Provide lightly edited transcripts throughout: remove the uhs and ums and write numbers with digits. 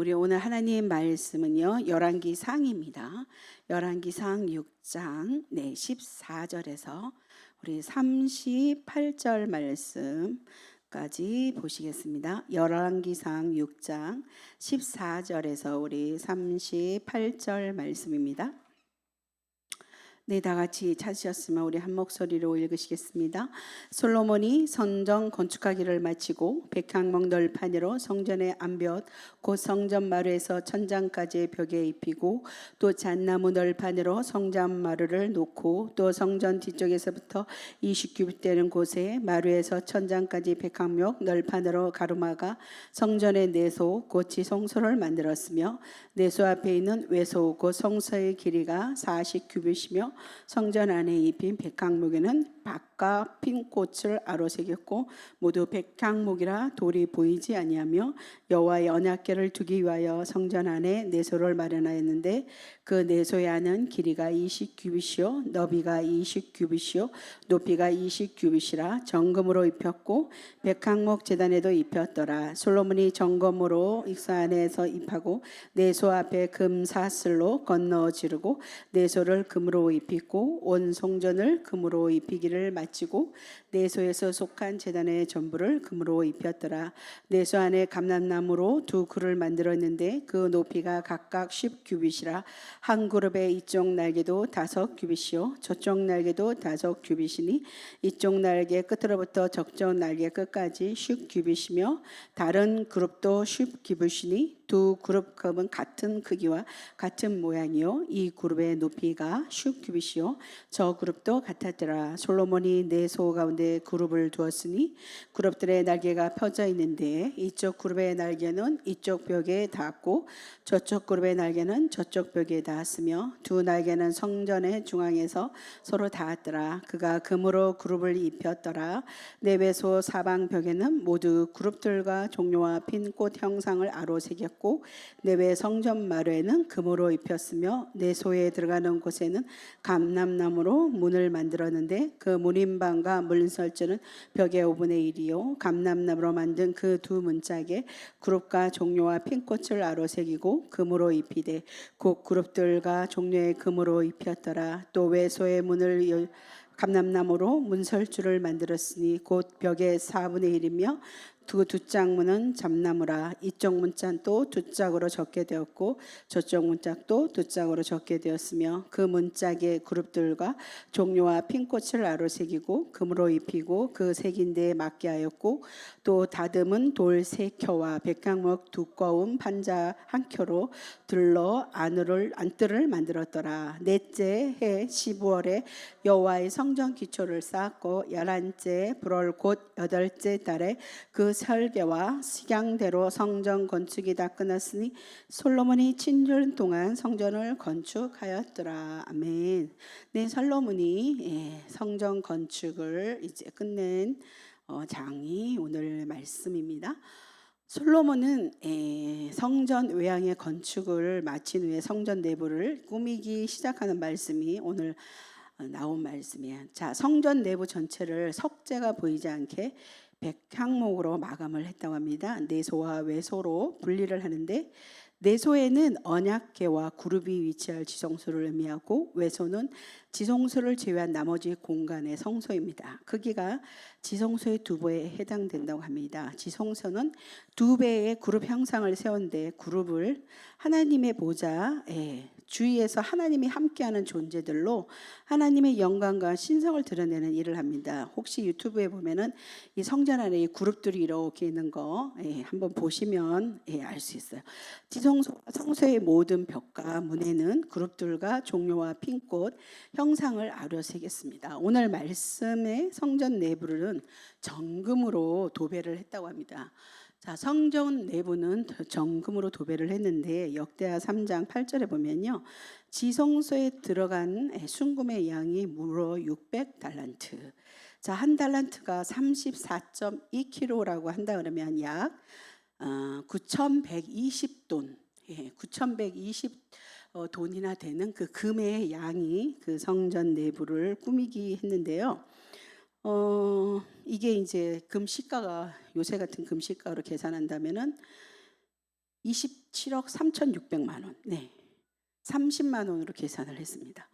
우리 오늘 하나님 말씀은요, 열왕기상입니다. 열왕기상 6장 14절에서 우리 38절 말씀까지 보시겠습니다. 열왕기상 6장 14절에서 우리 38절 말씀입니다. 네, 다 같이 찾으셨으면 우리 한 목소리로 읽으시겠습니다. 솔로몬이 성전 건축하기를 마치고 백향목 널판으로 성전의 암벽 곧 성전 마루에서 천장까지 벽에 입히고 또 잣나무 널판으로 성전 마루를 놓고 또 성전 뒤쪽에서부터 20규빗 되는 곳에 마루에서 천장까지 백향목 널판으로 가로막아 성전의 내소 곧 지성소를 만들었으며 내소 앞에 있는 외소 곧 성소의 길이가 40규빗이며 성전 안에 입힌 백향목에는 박과 핀 꽃을 아로새겼고 모두 백향목이라 돌이 보이지 아니하며 여호와의 언약궤를 두기 위하여 성전 안에 내소를 마련하였는데 그 내소의 안은 길이가 20규빗이요 너비가 20규빗이요 높이가 20규빗이라 정금으로 입혔고 백향목 제단에도 입혔더라. 솔로몬이 정금으로 익사 안에서 입하고 내소 앞에 금사슬로 건너 지르고 내소를 금으로 입히고 온 성전을 금으로 입히기를 마치고 내소에서 속한 제단의 전부를 금으로 입혔더라. 내소 안에 감람나무로 두 그릇을 만들었는데 그 높이가 각각 10규빗이라 한 그룹의 이쪽 날개도 5규빗이요 저쪽 날개도 5규빗이니 이쪽 날개 끝으로부터 저쪽 날개 끝까지 10규빗이며 다른 그룹도 10규빗이니 두 그룹 컵은 같은 크기와 같은 모양이요 이 그룹의 높이가 10규빗이요 저 그룹도 같았더라. 솔로몬이 내소 가운데 그룹을 두었으니 그룹들의 날개가 펴져 있는데 이쪽 그룹의 날개는 이쪽 벽에 닿았고 저쪽 그룹의 날개는 저쪽 벽에 닿았으며 두 날개는 성전의 중앙에서 서로 닿았더라. 그가 금으로 그룹을 입혔더라. 내외소 사방 벽에는 모두 그룹들과 종려와 핀 꽃 형상을 아로새겼고 내외 성전 마루에는 금으로 입혔으며 내소에 들어가는 곳에는 감람나무로 문을 만들었는데 그 문인방과 문설주는 벽의 5분의 1이요 감람나무로 만든 그 두 문짝에 그룹과 종려와 핀꽃을 아로새기고 금으로 입히되 곧 그룹들과 종려의 금으로 입혔더라. 또 외소의 문을 감람나무로 문설주를 만들었으니 곧 벽의 4분의 1이며 두 짝문은 잡나무라. 이쪽 문짝도 두 짝으로 적게 되었고 저쪽 문짝도 두 짝으로 적게 되었으며 그 문짝의 그룹들과 종려와 핀꽃을 아로새기고 금으로 입히고 그 새긴 데에 맞게 하였고 또 다듬은 돌 3켜와 백향목 두꺼운 판자 1켜로 들러 안뜰을 만들었더라. 넷째 해 15월에 여호와의 성전 기초를 쌓았고 11째 불월 곧 8째 달에 그 설계와 식양대로 성전 건축이 다 끝났으니 솔로몬이 7년 동안 성전을 건축하였더라. 아멘. 네, 솔로몬이 성전 건축을 이제 끝낸 장이 오늘 말씀입니다. 솔로몬은 성전 외양의 건축을 마친 후에 성전 내부를 꾸미기 시작하는 말씀이 오늘 나온 말씀이에요. 자, 성전 내부 전체를 석재가 보이지 않게 백향목으로 마감을 했다고 합니다. 내소와 외소로 분리를 하는데 내소에는 언약궤와 그룹이 위치할 지성소를 의미하고 외소는 지성소를 제외한 나머지 공간의 성소입니다. 크기가 지성소의 2배에 해당된다고 합니다. 지성소는 2배의 그룹 형상을 세운데 그룹을 하나님의 보좌에 주위에서 하나님이 함께하는 존재들로 하나님의 영광과 신성을 드러내는 일을 합니다. 혹시 유튜브에 보면은 이 성전 안에 이 그룹들이 이렇게 있는 거 한번 보시면 알 수 있어요. 성소의 모든 벽과 문에는 그룹들과 종려와 핀꽃 형상을 아로새겼습니다. 오늘 말씀의 성전 내부는 정금으로 도배를 했다고 합니다. 자, 성전 내부는 정금으로 도배를 했는데 역대하 3장 8절에 보면요. 지성소에 들어간 순금의 양이 무려 600달란트. 자, 한 달란트가 34.2kg라고 한다 그러면 약 9,120돈. 9,120 돈이나 되는 그 금의 양이 그 성전 내부를 꾸미기 했는데요. 이게 이제 금시가가 요새 같은 금시가로 계산한다면은 27억 3,600만 원. 네. 30만 원으로 계산을 했습니다.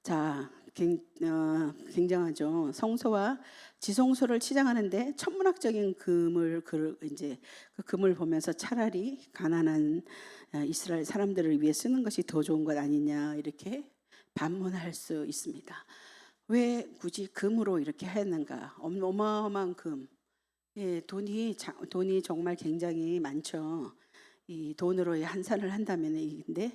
자, 굉장하죠. 성소와 지성소를 치장하는데 천문학적인 금을 이제 그 금을 보면서 차라리 가난한 이스라엘 사람들을 위해 쓰는 것이 더 좋은 것 아니냐 이렇게 반문할 수 있습니다. 왜 굳이 금으로 이렇게 했는가? 어마어마한 금. 예, 돈이 정말 굉장히 많죠. 이 돈으로 환산을 한다면 이인데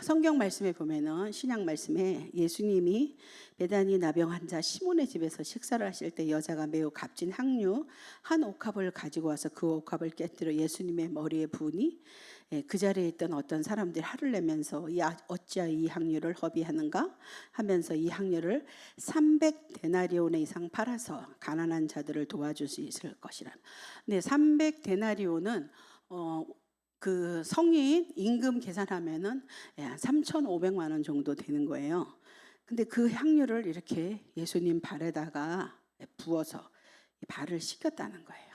성경 말씀에 보면은 신약 말씀에 예수님이 베다니 나병 환자 시몬의 집에서 식사를 하실 때 여자가 매우 값진 향유 한 옥합을 가지고 와서 그 옥합을 깨뜨려 예수님의 머리에 부으니 그 자리에 있던 어떤 사람들이 화를 내면서 어찌하여 이 향유를 허비하는가 하면서 이 향유를 300데나리온 이상 팔아서 가난한 자들을 도와줄 수 있을 것이라. 네, 300데나리온은 그 성인 임금 계산하면은 3,500만 원 정도 되는 거예요. 근데 그 향유를 이렇게 예수님 발에다가 부어서 발을 씻겼다는 거예요.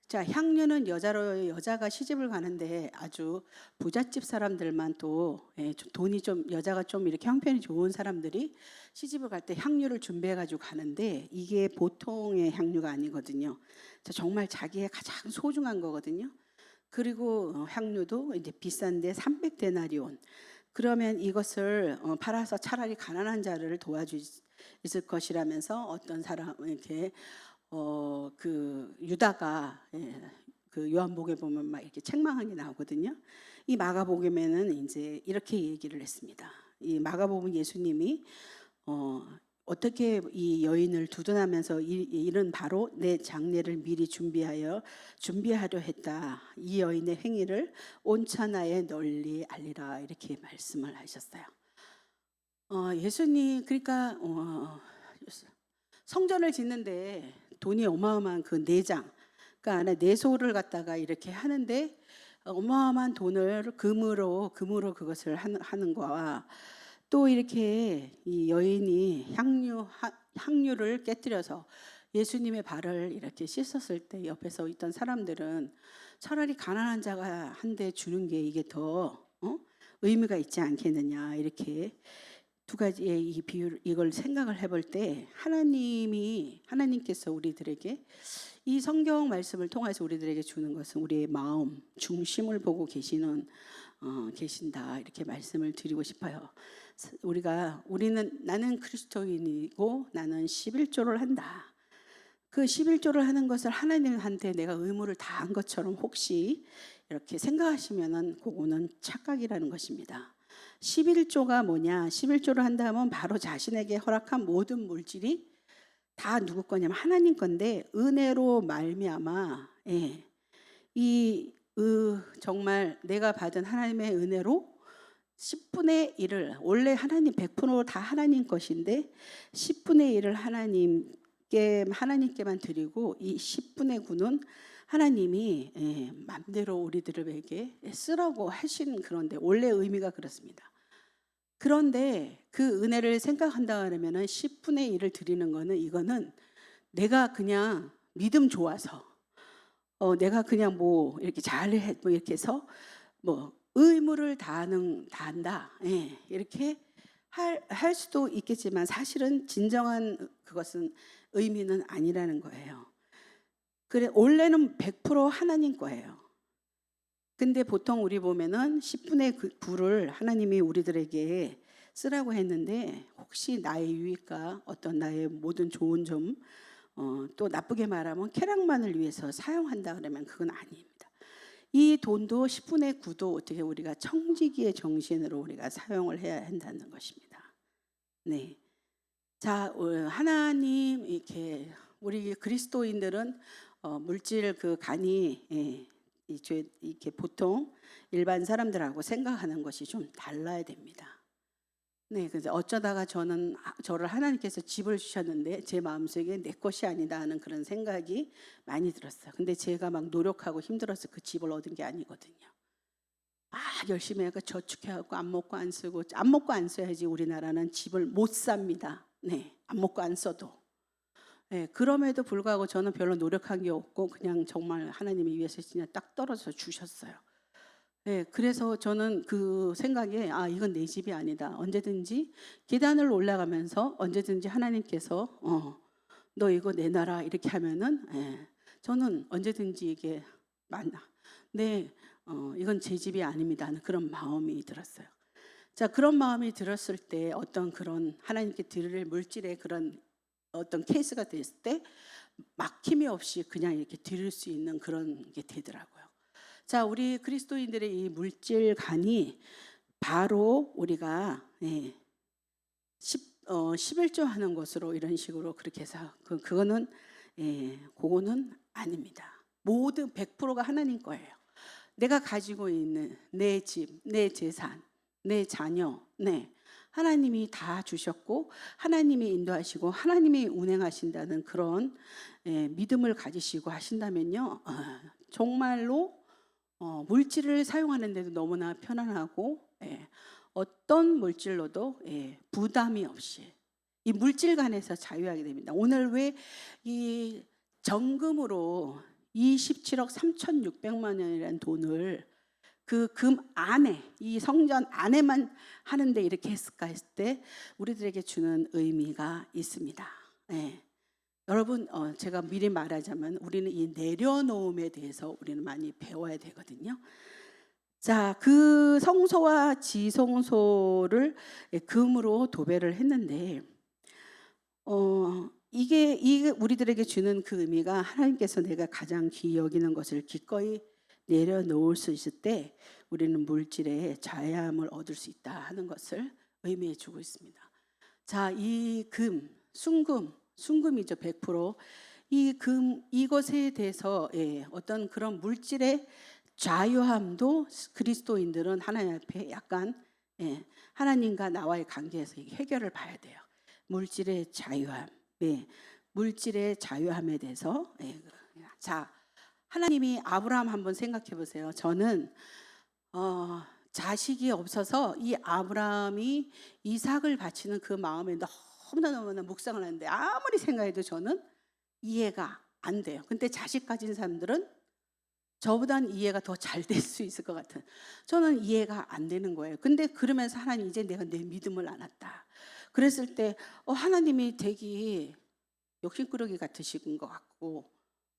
자, 향유는 여자가 시집을 가는데 아주 부잣집 사람들만 또 돈이 좀 여자가 좀 이렇게 형편이 좋은 사람들이 시집을 갈 때 향유를 준비해 가지고 가는데 이게 보통의 향유가 아니거든요. 자, 정말 자기의 가장 소중한 거거든요. 그리고 향유도 이제 비싼데 300데나리온. 그러면 이것을 팔아서 차라리 가난한 자를 도와줄 있을 것이라면서 어떤 사람 이렇게 그 유다가 그 요한복음에 보면 막 이렇게 책망하게 나오거든요. 이 마가복음에는 이제 이렇게 얘기를 했습니다. 이 마가복음 예수님이 어떻게 이 여인을 두둔하면서 이는 바로 내 장례를 미리 준비하려 했다. 이 여인의 행위를 온 천하에 널리 알리라 이렇게 말씀을 하셨어요. 예수님 그러니까 성전을 짓는데 돈이 어마어마한 그 내장, 그러니까 안에 내소를 갖다가 이렇게 하는데 어마어마한 돈을 금으로 그것을 하는 거와 또 이렇게 이 여인이 향유를 깨뜨려서 예수님의 발을 이렇게 씻었을 때 옆에서 있던 사람들은 차라리 가난한 자가 한 대 주는 게 이게 더 의미가 있지 않겠느냐 이렇게 두 가지의 이 비율 이걸 생각을 해볼 때 하나님께서 우리들에게 이 성경 말씀을 통해서 우리들에게 주는 것은 우리의 마음 중심을 보고 계신다 이렇게 말씀을 드리고 싶어요. 나는 그리스도인이고 나는 11조를 한다. 그 11조를 하는 것을 하나님한테 내가 의무를 다한 것처럼 혹시 이렇게 생각하시면은 그거는 착각이라는 것입니다. 11조가 뭐냐? 11조를 한다면 바로 자신에게 허락한 모든 물질이 다 누구 거냐면 하나님 건데 은혜로 말미암아 정말 내가 받은 하나님의 은혜로 10분의 1을 원래 하나님 100%다 하나님 것인데 10분의 1을 하나님께만 드리고 이 10분의 9는 하나님이 마음대로 우리들에게 쓰라고 하신 그런데 원래 의미가 그렇습니다. 그런데 그 은혜를 생각한다 하면은 10분의 1을 드리는 거는 이거는 내가 그냥 믿음 좋아서 내가 그냥 뭐 이렇게 잘해 뭐 이렇게 해서 뭐 의무를 다한다 이렇게 할 수도 있겠지만 사실은 진정한 그것은 의미는 아니라는 거예요. 그래 원래는 100% 하나님 거예요. 근데 보통 우리 보면은 10분의 9를 하나님이 우리들에게 쓰라고 했는데 혹시 나의 유익과 어떤 나의 모든 좋은 점 또 나쁘게 말하면 쾌락만을 위해서 사용한다 그러면 그건 아닙니다. 이 돈도 10분의 9도 어떻게 우리가 청지기의 정신으로 우리가 사용을 해야 한다는 것입니다. 네. 자, 하나님 이렇게 우리 그리스도인들은 물질 그 간이 이렇게 보통 일반 사람들하고 생각하는 것이 좀 달라야 됩니다. 네, 그래서 어쩌다가 저를 하나님께서 집을 주셨는데 제 마음속에 내 것이 아니다 하는 그런 생각이 많이 들었어요. 근데 제가 막 노력하고 힘들어서 그 집을 얻은 게 아니거든요. 열심히 해서 저축해갖고 안 먹고 안 쓰고 안 먹고 안 써야지 우리나라는 집을 못 삽니다. 네, 안 먹고 안 써도. 예, 그럼에도 불구하고 저는 별로 노력한 게 없고 그냥 정말 하나님이 위해서 그냥 딱 떨어져 주셨어요. 예, 그래서 저는 그 생각에 이건 내 집이 아니다. 언제든지 계단을 올라가면서 언제든지 하나님께서 너 이거 내놔라 이렇게 하면은 저는 언제든지 이게 맞나. 네, 이건 제 집이 아닙니다 하는 그런 마음이 들었어요. 자, 그런 마음이 들었을 때 어떤 그런 하나님께 드릴 물질의 그런 어떤 케이스가 됐을 때 막힘이 없이 그냥 이렇게 드릴 수 있는 그런 게 되더라고요. 자, 우리 그리스도인들의 이 물질관이 바로 우리가 11조 하는 것으로 이런 식으로 그렇게 해서 그거는 그거는 아닙니다. 모든 100%가 하나님 거예요. 내가 가지고 있는 내 집, 내 재산, 내 자녀, 하나님이 다 주셨고 하나님이 인도하시고 하나님이 운행하신다는 그런 믿음을 가지시고 하신다면요, 정말로 물질을 사용하는데도 너무나 편안하고 어떤 물질로도 부담이 없이 이 물질관에서 자유하게 됩니다. 오늘 왜 이 정금으로 27억 3,600만 원이라는 돈을 그 금 안에 이 성전 안에만 하는데 이렇게 했을까 했을 때 우리들에게 주는 의미가 있습니다. 여러분, 제가 미리 말하자면 우리는 이 내려놓음에 대해서 우리는 많이 배워야 되거든요. 자, 그 성소와 지성소를 금으로 도배를 했는데 이게 우리들에게 주는 그 의미가 하나님께서 내가 가장 귀히 여기는 것을 기꺼이 내려놓을 수 있을 때 우리는 물질의 자유함을 얻을 수 있다 하는 것을 의미해 주고 있습니다. 자, 이 순금이죠. 100%. 이것에 대해서 어떤 그런 물질의 자유함도 그리스도인들은 하나님 앞에 약간 하나님과 나와의 관계에서 해결을 봐야 돼요. 물질의 자유함, 물질의 자유함에 대해서. 자, 하나님이 아브라함 한번 생각해 보세요. 저는 자식이 없어서 이 아브라함이 이삭을 바치는 그 마음에 너무나 묵상을 하는데 아무리 생각해도 저는 이해가 안 돼요. 근데 자식 가진 사람들은 저보단 이해가 더 잘 될 수 있을 것 같은, 저는 이해가 안 되는 거예요. 근데 그러면서 하나님, 이제 내가 내 믿음을 안았다. 그랬을 때 하나님이 되게 욕심꾸러기 같으신 것 같고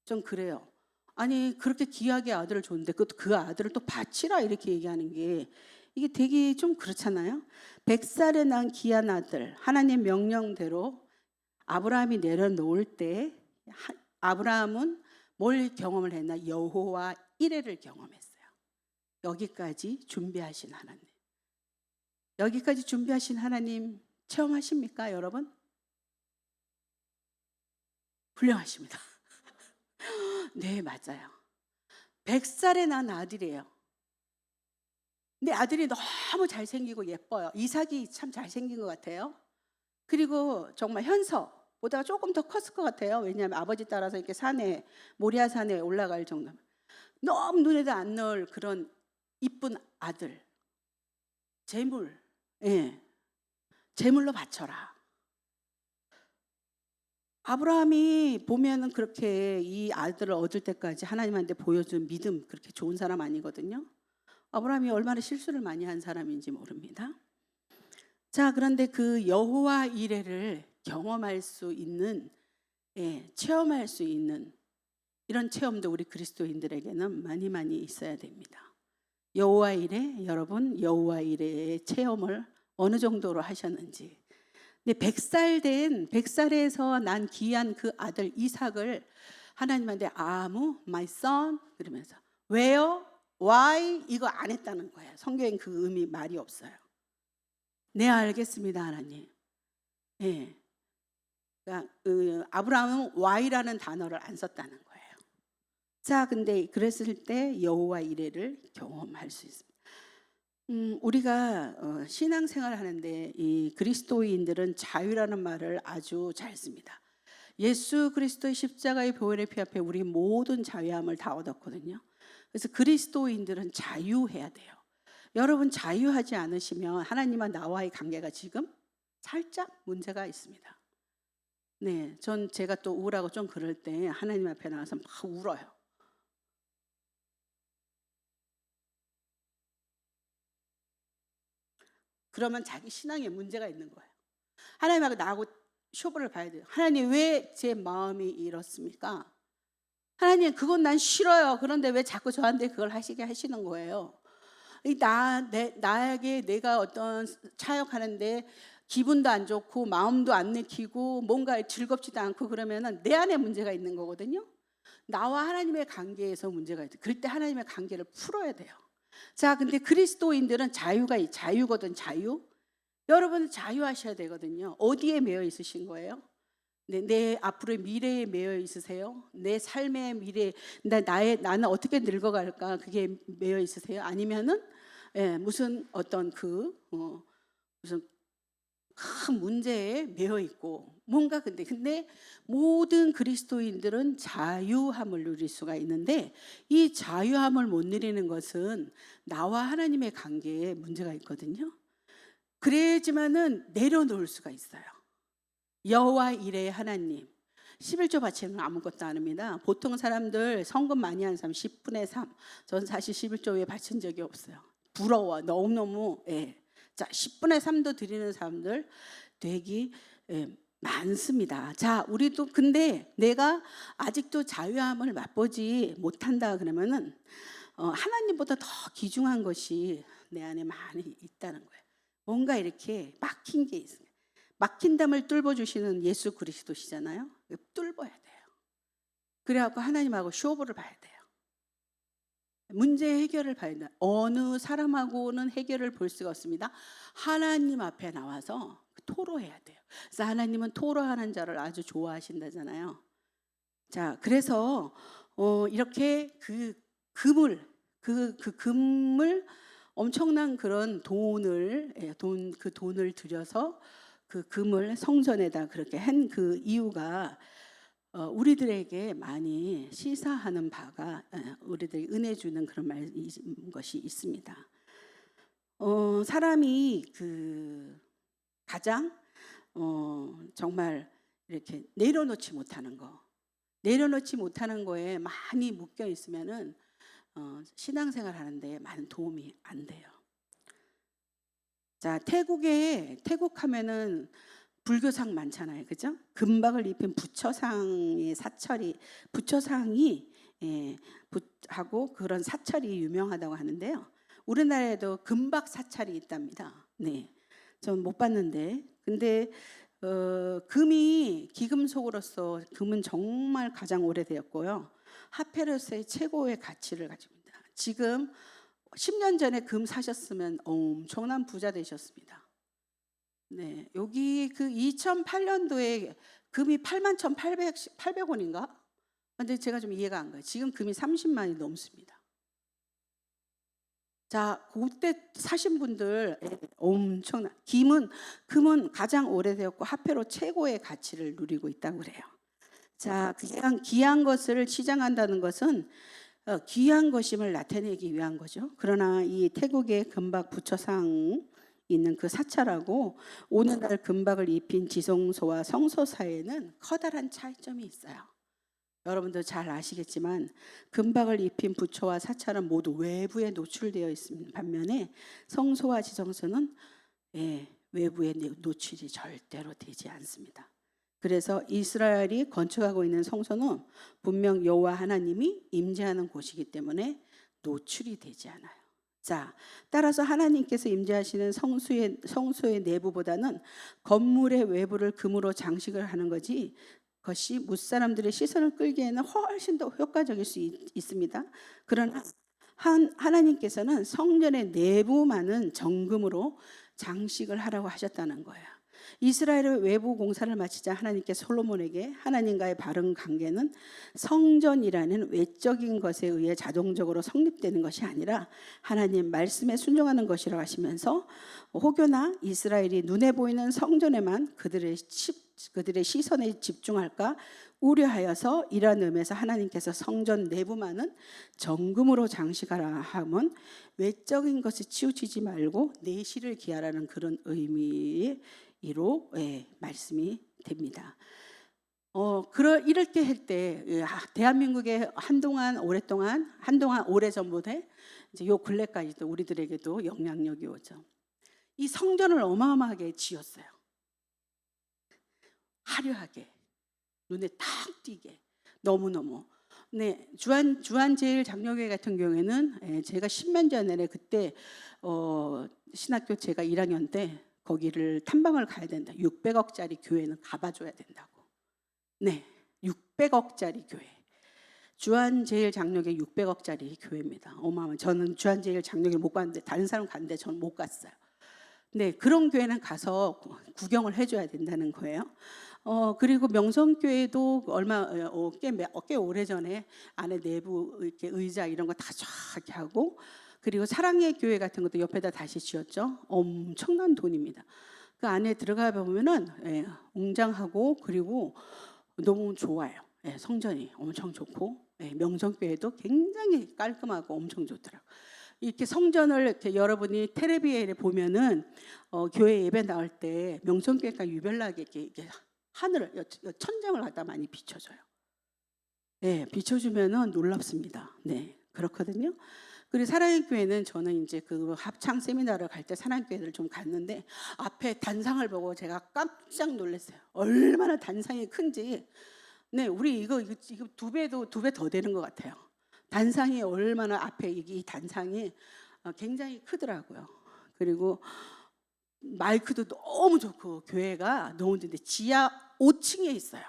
좀 그래요. 아니, 그렇게 귀하게 아들을 줬는데 그 아들을 또 바치라 이렇게 얘기하는 게 이게 되게 좀 그렇잖아요. 100살에 난 귀한 아들, 하나님 명령대로 아브라함이 내려놓을 때 아브라함은 뭘 경험을 했나? 여호와 이레를 경험했어요. 여기까지 준비하신 하나님. 여기까지 준비하신 하나님 체험하십니까, 여러분? 훌륭하십니다. 네, 맞아요. 100살에 난 아들이에요. 근데 아들이 너무 잘생기고 예뻐요. 이삭이 참 잘생긴 것 같아요. 그리고 정말 현서보다 조금 더 컸을 것 같아요. 왜냐하면 아버지 따라서 이렇게 모리아 산에 올라갈 정도면 너무 눈에도 안 넣을 그런 이쁜 아들. 제물로 바쳐라. 아브라함이 보면은 그렇게 이 아들을 얻을 때까지 하나님한테 보여준 믿음, 그렇게 좋은 사람 아니거든요. 아브라함이 얼마나 실수를 많이 한 사람인지 모릅니다. 자, 그런데 그 여호와 이레를 경험할 수 있는, 체험할 수 있는 이런 체험도 우리 그리스도인들에게는 많이 있어야 됩니다. 여호와 이레, 여러분 여호와 이레의 체험을 어느 정도로 하셨는지. 근데 100살에서 난 귀한 그 아들 이삭을 하나님한테 my son 그러면서 왜요? why? 이거 안 했다는 거예요. 성경엔 그 의미 말이 없어요. 네, 알겠습니다, 하나님. 그러니까 아브라함은 why라는 단어를 안 썼다는 거예요. 자, 근데 그랬을 때 여호와 이레를 경험할 수 있습니다. 우리가 신앙생활 하는데 이 그리스도인들은 자유라는 말을 아주 잘 씁니다. 예수 그리스도의 십자가의 보혈의 피 앞에 우리 모든 자유함을 다 얻었거든요. 그래서 그리스도인들은 자유해야 돼요. 여러분 자유하지 않으시면 하나님과 나와의 관계가 지금 살짝 문제가 있습니다. 네, 제가 또 우울하고 좀 그럴 때 하나님 앞에 나와서 막 울어요. 그러면 자기 신앙에 문제가 있는 거예요. 하나님하고 나하고 쇼부를 봐야 돼요. 하나님 왜 제 마음이 이렇습니까? 하나님 그건 난 싫어요. 그런데 왜 자꾸 저한테 그걸 하시게 하시는 거예요? 나에게 내가 어떤 차역하는데 기분도 안 좋고 마음도 안 내키고 뭔가 즐겁지도 않고 그러면은 내 안에 문제가 있는 거거든요. 나와 하나님의 관계에서 문제가 있다. 그럴 때 하나님의 관계를 풀어야 돼요. 자, 근데 그리스도인들은 자유거든, 자유. 여러분 자유하셔야 되거든요. 어디에 매여 있으신 거예요? 내 앞으로의 미래에 매여 있으세요? 내 삶의 미래, 나는 어떻게 늙어갈까? 그게 매여 있으세요? 아니면은 무슨 어떤 무슨 큰 문제에 매여 있고 뭔가 근데 모든 그리스도인들은 자유함을 누릴 수가 있는데 이 자유함을 못 누리는 것은 나와 하나님의 관계에 문제가 있거든요. 그래야지만은 내려놓을 수가 있어요. 여호와 이레 하나님 11조 바치는 아무것도 안 합니다. 보통 사람들 성금 많이 하는 사람 10분의 3. 전 사실 11조에 바친 적이 없어요. 부러워. 너무너무. 자, 10분의 3도 드리는 사람들 되게 많습니다. 자, 우리도 근데 내가 아직도 자유함을 맛보지 못한다 그러면은 하나님보다 더 귀중한 것이 내 안에 많이 있다는 거예요. 뭔가 이렇게 막힌 게 있어요. 막힌 담을 뚫어주시는 예수 그리스도시잖아요. 뚫어야 돼요. 그래갖고 하나님하고 쇼부를 봐야 돼요. 문제 해결을 봐야 돼요. 어느 사람하고는 해결을 볼 수가 없습니다. 하나님 앞에 나와서 토로해야 돼요. 그래서 하나님은 토로하는 자를 아주 좋아하신다잖아요. 자, 그래서 이렇게 그 금을 엄청난 그런 그 돈을 들여서 그 금을 성전에다 그렇게 한 그 이유가 우리들에게 많이 시사하는 바가 우리들이 은혜 주는 그런 것이 있습니다. 사람이 그 가장 정말 이렇게 내려놓지 못하는 거에 많이 묶여 있으면은 신앙생활 하는데 많은 도움이 안 돼요. 자, 태국 하면은 불교상 많잖아요, 그죠? 금박을 입힌 부처상의 부처상이 하고 그런 사찰이 유명하다고 하는데요. 우리나라에도 금박 사찰이 있답니다. 네, 전 못 봤는데, 근데 금이 기금속으로서 금은 정말 가장 오래되었고요. 화폐로서의 최고의 가치를 가지고 있다. 지금 10년 전에 금 사셨으면 엄청난 부자 되셨습니다. 네, 여기 그 2008년도에 금이 81,800원인가? 근데 제가 좀 이해가 안 가요. 지금 금이 30만이 넘습니다. 자, 그때 사신 분들 엄청난 금은 가장 오래되었고 화폐로 최고의 가치를 누리고 있다고 그래요. 자, 귀한 것을 치장한다는 것은 귀한 것임을 나타내기 위한 거죠. 그러나 이 태국의 금박 부처상 있는 그 사찰하고 오늘날 금박을 입힌 지성소와 성소 사이에는 커다란 차이점이 있어요. 여러분도 잘 아시겠지만 금박을 입힌 부처와 사찰은 모두 외부에 노출되어 있습니다. 반면에 성소와 지성소는 외부에 노출이 절대로 되지 않습니다. 그래서 이스라엘이 건축하고 있는 성소는 분명 여호와 하나님이 임재하는 곳이기 때문에 노출이 되지 않아요. 자, 따라서 하나님께서 임재하시는 성소의 내부보다는 건물의 외부를 금으로 장식을 하는 것이 무사람들의 시선을 끌기에는 훨씬 더 효과적일 수 있습니다. 그러나 하나님께서는 성전의 내부만은 정금으로 장식을 하라고 하셨다는 거예요. 이스라엘의 외부 공사를 마치자 하나님께서 솔로몬에게 하나님과의 바른 관계는 성전이라는 외적인 것에 의해 자동적으로 성립되는 것이 아니라 하나님 말씀에 순종하는 것이라고 하시면서 혹여나 이스라엘이 눈에 보이는 성전에만 그들의 시선에 집중할까 우려하여서 이러한 의미에서 하나님께서 성전 내부만은 정금으로 장식하라 하면 외적인 것에 치우치지 말고 내실을 기하라는 그런 의미로 말씀이 됩니다. 이럴 때 할 때 대한민국에 오랫동안 오래전부터 이제 요 근래까지도 우리들에게도 영향력이 오죠. 이 성전을 어마어마하게 지었어요. 화려하게 눈에 딱 띄게 너무너무. 네, 주한제일장로교회 같은 경우에는 제가 10년 전에 그때 신학교 제가 1학년 때 거기를 탐방을 가야 된다. 600억짜리 교회는 가봐줘야 된다고. 네, 600억짜리 교회. 주한제일장로교회 600억짜리 교회입니다. 어마어마. 저는 주한제일장로교회 못 갔는데 다른 사람 갔는데 저는 못 갔어요. 네, 그런 교회는 가서 구경을 해줘야 된다는 거예요. 그리고 명성교회도 꽤 오래전에 안에 내부 이렇게 의자 이런 거 다 쫙 하고, 그리고 사랑의 교회 같은 것도 옆에다 다시 지었죠. 엄청난 돈입니다. 그 안에 들어가 보면은 웅장하고 그리고 너무 좋아요. 성전이 엄청 좋고, 명성교회도 굉장히 깔끔하고 엄청 좋더라고요. 이렇게 성전을 이렇게 여러분이 텔레비에 보면은 교회 예배 나올 때 명성교회가 유별나게 이렇게 하늘을 천장을 갖다 많이 비춰줘요. 네, 비춰주면은 놀랍습니다. 네, 그렇거든요. 그리고 사랑의 교회는 저는 이제 그 합창 세미나를 갈 때 사랑의 교회를 좀 갔는데 앞에 단상을 보고 제가 깜짝 놀랐어요. 얼마나 단상이 큰지. 네, 우리 이거 두 배 더 되는 것 같아요. 단상이 얼마나 앞에 이 단상이 굉장히 크더라고요. 그리고 마이크도 너무 좋고 교회가 너무 좋은데 지하 5층에 있어요.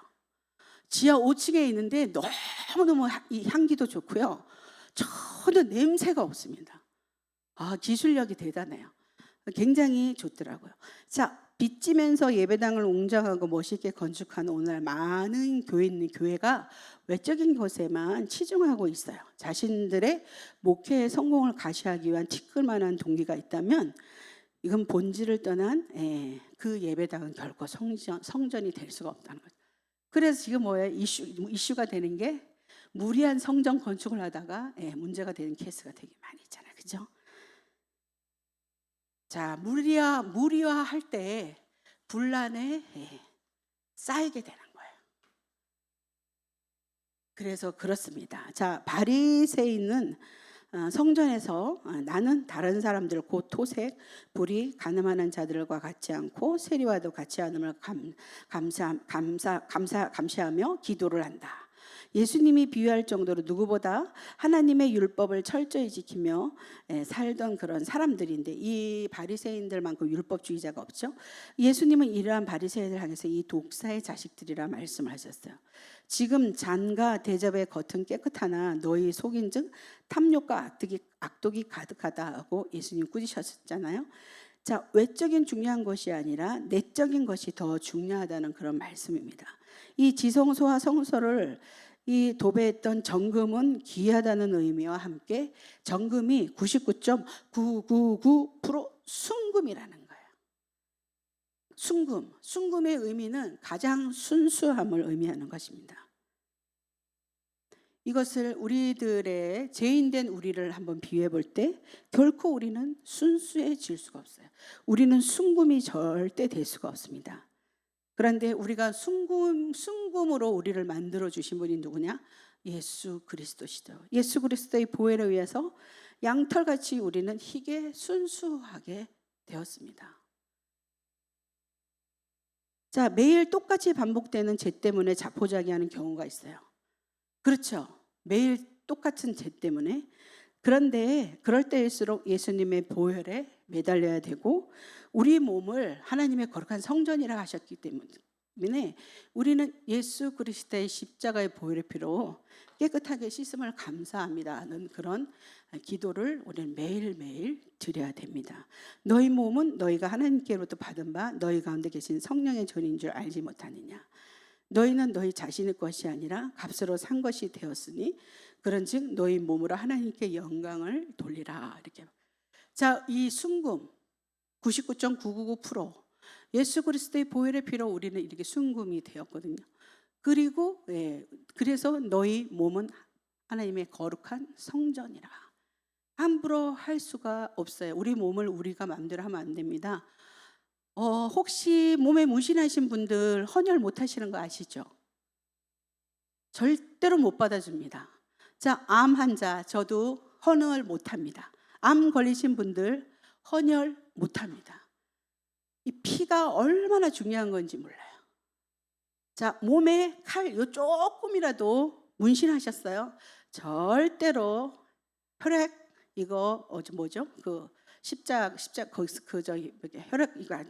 지하 5층에 있는데 너무너무 이 향기도 좋고요. 전혀 냄새가 없습니다. 기술력이 대단해요. 굉장히 좋더라고요. 자, 빚지면서 예배당을 웅장하고 멋있게 건축한 오늘 많은 교회가 외적인 것에만 치중하고 있어요. 자신들의 목회의 성공을 가시하기 위한 티끌만한 동기가 있다면 이건 본질을 떠난 그 예배당은 결코 성전이 될 수가 없다는 거죠. 그래서 지금 뭐예요? 이슈가 되는 게 무리한 성전 건축을 하다가 문제가 되는 케이스가 되게 많이 있잖아요. 그죠? 자, 무리화할 때 분란에 쌓이게 되는 거예요. 그래서 그렇습니다. 자, 바리새인은 성전에서 나는 다른 사람들 곧 토색, 불이 가늠하는 자들과 같지 않고 세리와도 같지 않음을 감시하며 기도를 한다. 예수님이 비유할 정도로 누구보다 하나님의 율법을 철저히 지키며 살던 그런 사람들인데 이 바리새인들만큼 율법주의자가 없죠. 예수님은 이러한 바리새인을 향해서 이 독사의 자식들이라 말씀하셨어요. 지금 잔과 대접의 겉은 깨끗하나 너희 속인즉 탐욕과 악독이 가득하다고 예수님 꾸짖으셨잖아요. 자, 외적인 중요한 것이 아니라 내적인 것이 더 중요하다는 그런 말씀입니다. 이 지성소와 성소를 이 도배했던 정금은 귀하다는 의미와 함께 정금이 99.999% 순금이라는 거예요. 순금의 의미는 가장 순수함을 의미하는 것입니다. 이것을 우리들의 죄인된 우리를 한번 비유해 볼 때 결코 우리는 순수해질 수가 없어요. 우리는 순금이 절대 될 수가 없습니다. 그런데 우리가 순금으로 우리를 만들어 주신 분이 누구냐? 예수 그리스도시죠. 예수 그리스도의 보혈에 의해서 양털같이 우리는 희게 순수하게 되었습니다. 자, 매일 똑같이 반복되는 죄 때문에 자포자기하는 경우가 있어요. 그렇죠. 매일 똑같은 죄 때문에. 그런데 그럴 때일수록 예수님의 보혈에 매달려야 되고 우리 몸을 하나님의 거룩한 성전이라 하셨기 때문에 우리는 예수 그리스도의 십자가의 보혈의 피로 깨끗하게 씻음을 감사합니다는 그런 기도를 우리는 매일매일 드려야 됩니다. 너희 몸은 너희가 하나님께로부터 받은 바 너희 가운데 계신 성령의 전인 줄 알지 못하느냐. 너희는 너희 자신의 것이 아니라 값으로 산 것이 되었으니 그런즉 너희 몸으로 하나님께 영광을 돌리라. 이렇게. 자, 이 순금 99.999% 예수 그리스도의 보혈의 피로 우리는 이렇게 순금이 되었거든요. 그리고 그래서 너희 몸은 하나님의 거룩한 성전이라. 함부로 할 수가 없어요. 우리 몸을 우리가 마음대로 하면 안 됩니다. 혹시 몸에 문신하신 분들 헌혈 못 하시는 거 아시죠? 절대로 못 받아줍니다. 자, 암 환자 저도 헌혈 못합니다. 암 걸리신 분들 헌혈 못합니다. 이 피가 얼마나 중요한 건지 몰라요. 자, 몸에 칼 요 조금이라도 문신하셨어요? 절대로 혈액 이거 뭐죠? 그 십자 거기서 그 저기 혈액 이거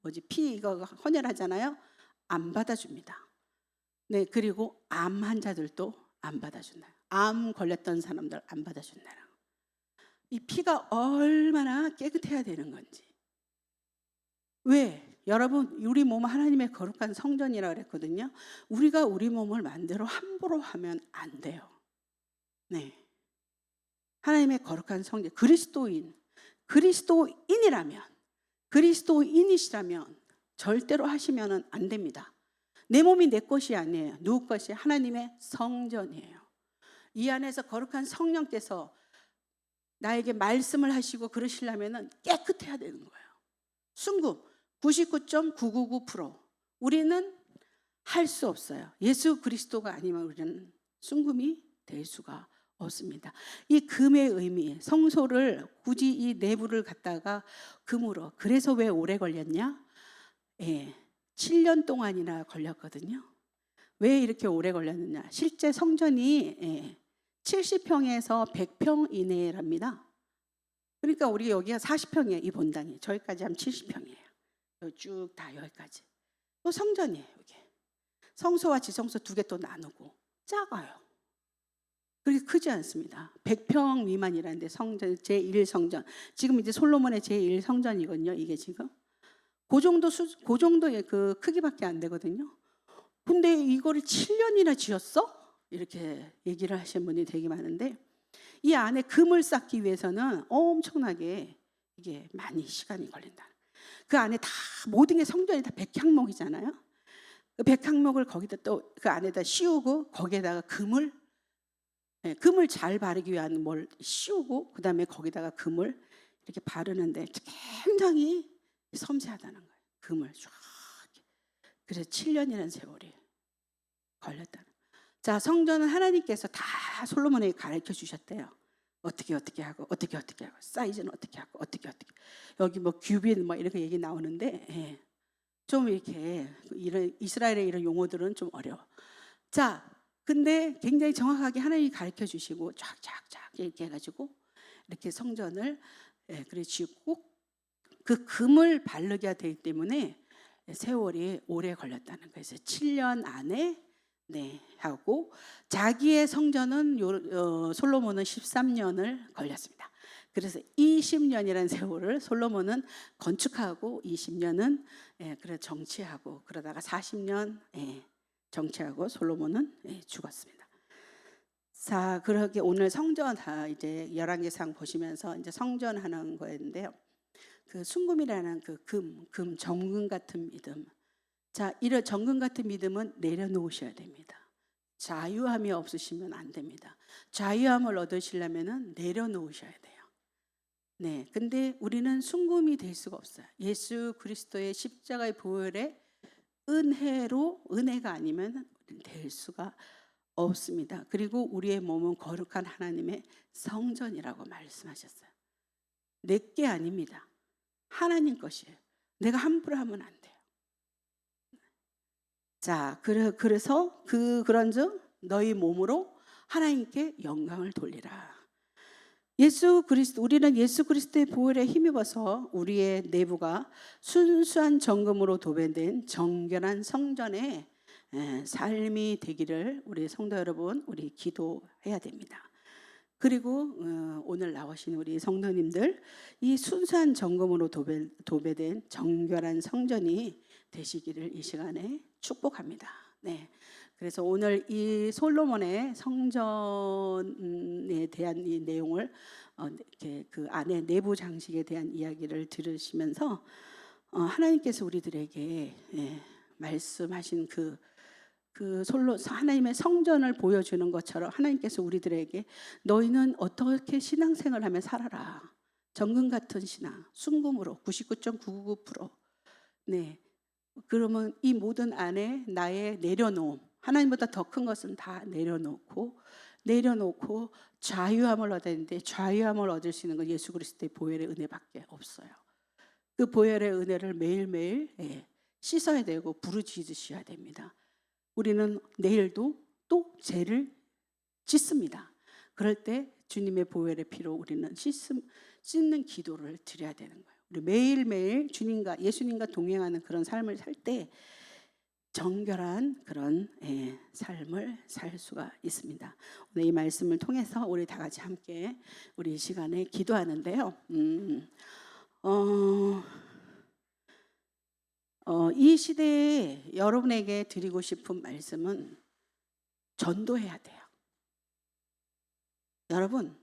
뭐지 피 이거 헌혈하잖아요. 안 받아줍니다. 네, 그리고 암 환자들도 안 받아준다. 암 걸렸던 사람들 안 받아준다. 이 피가 얼마나 깨끗해야 되는 건지. 왜? 여러분, 우리 몸은 하나님의 거룩한 성전이라고 그랬거든요. 우리가 우리 몸을 마음대로 함부로 하면 안 돼요. 네, 하나님의 거룩한 성전, 그리스도인이시라면 절대로 하시면 안 됩니다. 내 몸이 내 것이 아니에요. 누구 것이? 하나님의 성전이에요. 이 안에서 거룩한 성령께서 나에게 말씀을 하시고 그러시려면 깨끗해야 되는 거예요. 순금 99.999%. 우리는 할 수 없어요. 예수 그리스도가 아니면 우리는 순금이 될 수가 없습니다. 이 금의 의미, 성소를 굳이 이 내부를 갖다가 금으로. 그래서 왜 오래 걸렸냐? 7년 동안이나 걸렸거든요. 왜 이렇게 오래 걸렸느냐? 실제 성전이 70평에서 100평 이내랍니다. 그러니까 우리 여기가 40평이에요. 이 본당이. 저기까지 하면 70평이에요. 쭉 다 여기까지. 또 성전이에요. 여기. 성소와 지성소 두 개 또 나누고 작아요. 그렇게 크지 않습니다. 100평 미만이라는데 성전 제1성전. 지금 이제 솔로몬의 제1성전이거든요. 이게 지금. 그 정도의 그 크기밖에 안 되거든요. 근데 이거를 7년이나 지었어? 이렇게 얘기를 하시는 분이 되게 많은데 이 안에 금을 쌓기 위해서는 엄청나게 이게 많이 시간이 걸린다. 그 안에 다 모든 게 성전이 다 백향목이잖아요. 그 백향목을 거기다 또 그 안에다 씌우고 거기에다가 금을 잘 바르기 위한 뭘 씌우고 그 다음에 거기다가 금을 이렇게 바르는데 굉장히 섬세하다는 거예요. 금을 쫙. 그래서 7년이라는 세월이 걸렸다는. 자, 성전은 하나님께서 다 솔로몬에게 가르쳐 주셨대요. 어떻게 하고 사이즈는 어떻게 하고 어떻게 여기 뭐 규빗 뭐 이렇게 얘기 나오는데 좀 이렇게 이런 이스라엘의 이런 용어들은 좀 어려워. 자, 근데 굉장히 정확하게 하나님이 가르쳐 주시고 쫙쫙쫙 이렇게 해가지고 이렇게 성전을 그래 짓고 그 금을 바르게 되기 때문에 세월이 오래 걸렸다는 거예요. 그래서 7년 안에 하고 자기의 성전은 솔로몬은 13년을 걸렸습니다. 그래서 20년이라는 세월을 솔로몬은 건축하고 20년은 그래 정치하고 그러다가 40년 정치하고 솔로몬은 죽었습니다. 자, 그렇게 오늘 성전 다 이제 열왕기상 보시면서 이제 성전하는 거였는데요. 그 순금이라는 그 금 정금 같은 믿음. 자, 이런 정금 같은 믿음은 내려놓으셔야 됩니다. 자유함이 없으시면 안 됩니다. 자유함을 얻으시려면 내려놓으셔야 돼요. 네, 근데 우리는 순금이 될 수가 없어요. 예수 그리스도의 십자가의 보혈의 은혜가 아니면 될 수가 없습니다. 그리고 우리의 몸은 거룩한 하나님의 성전이라고 말씀하셨어요. 내 게 아닙니다. 하나님 것이에요. 내가 함부로 하면 안 돼요. 자, 그래서 그런즉 너희 몸으로 하나님께 영광을 돌리라. 우리는 예수 그리스도의 보혈에 힘입어서 우리의 내부가 순수한 정금으로 도배된 정결한 성전의 삶이 되기를 우리 성도 여러분 우리 기도해야 됩니다. 그리고 오늘 나오신 우리 성도님들 이 순수한 정금으로 도배된 정결한 성전이 되시기를 이 시간에 축복합니다. 네. 그래서 오늘 이 솔로몬의 성전에 대한 이 내용을 이렇게 그 안에 내부 장식에 대한 이야기를 들으시면서 하나님께서 우리들에게 말씀하신 하나님의 성전을 보여주는 것처럼 하나님께서 우리들에게 너희는 어떻게 신앙생활을 하며 살아라. 정금 같은 신앙, 순금으로 99.999%. 네. 그러면 이 모든 안에 나의 내려놓음, 하나님보다 더 큰 것은 다 내려놓고 자유함을 얻어야 되는데, 자유함을 얻을 수 있는 건 예수 그리스도의 보혈의 은혜밖에 없어요. 그 보혈의 은혜를 매일매일 씻어야 되고 부르짖으셔야 됩니다. 우리는 내일도 또 죄를 짓습니다. 그럴 때 주님의 보혈의 피로 우리는 씻는 기도를 드려야 되는 거예요. 우리 매일매일 주님과 예수님과 동행하는 그런 삶을 살 때 정결한 그런 삶을 살 수가 있습니다. 오늘 이 말씀을 통해서 우리 다 같이 함께 우리 이 시간에 기도하는데요. 이 시대에 여러분에게 드리고 싶은 말씀은 전도해야 돼요. 여러분,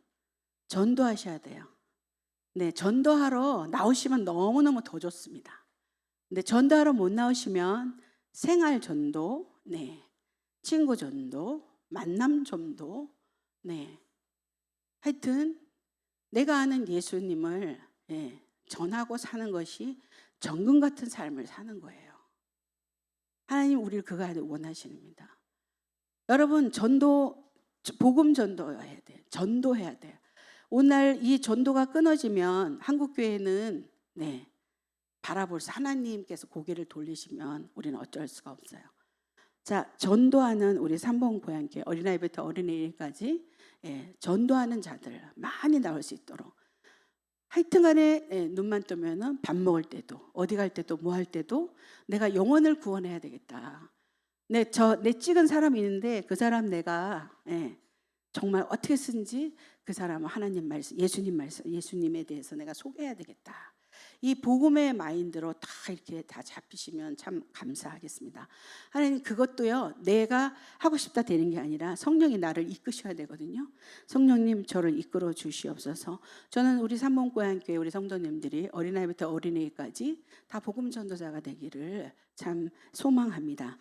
전도하셔야 돼요. 네, 전도하러 나오시면 너무너무 더 좋습니다. 근데 전도하러 못 나오시면 생활 전도, 친구 전도, 만남 전도, 하여튼 내가 아는 예수님을 전하고 사는 것이 정금 같은 삶을 사는 거예요. 하나님 우리를 그거 원하십니다. 여러분, 복음 전도해야 돼요. 전도해야 돼요. 오늘 이 전도가 끊어지면 한국교회는 바라볼 수, 하나님께서 고개를 돌리시면 우리는 어쩔 수가 없어요. 자, 전도하는 우리 삼봉고향교회 어린아이부터 어린이까지 전도하는 자들 많이 나올 수 있도록, 하여튼간에 눈만 뜨면은 밥 먹을 때도, 어디 갈 때도, 뭐 할 때도 내가 영혼을 구원해야 되겠다. 내 찍은 사람이 있는데 그 사람 내가 정말 어떻게 쓴지 그 사람은 하나님 말씀, 예수님에 대해서 내가 소개해야 되겠다. 이 복음의 마인드로 다 이렇게 다 잡히시면 참 감사하겠습니다. 하나님, 그것도요 내가 하고 싶다 되는 게 아니라 성령이 나를 이끄셔야 되거든요. 성령님 저를 이끌어 주시옵소서. 저는 우리 삼봉고향교회 우리 성도님들이 어린아이부터 어린이까지 다 복음 전도자가 되기를 참 소망합니다.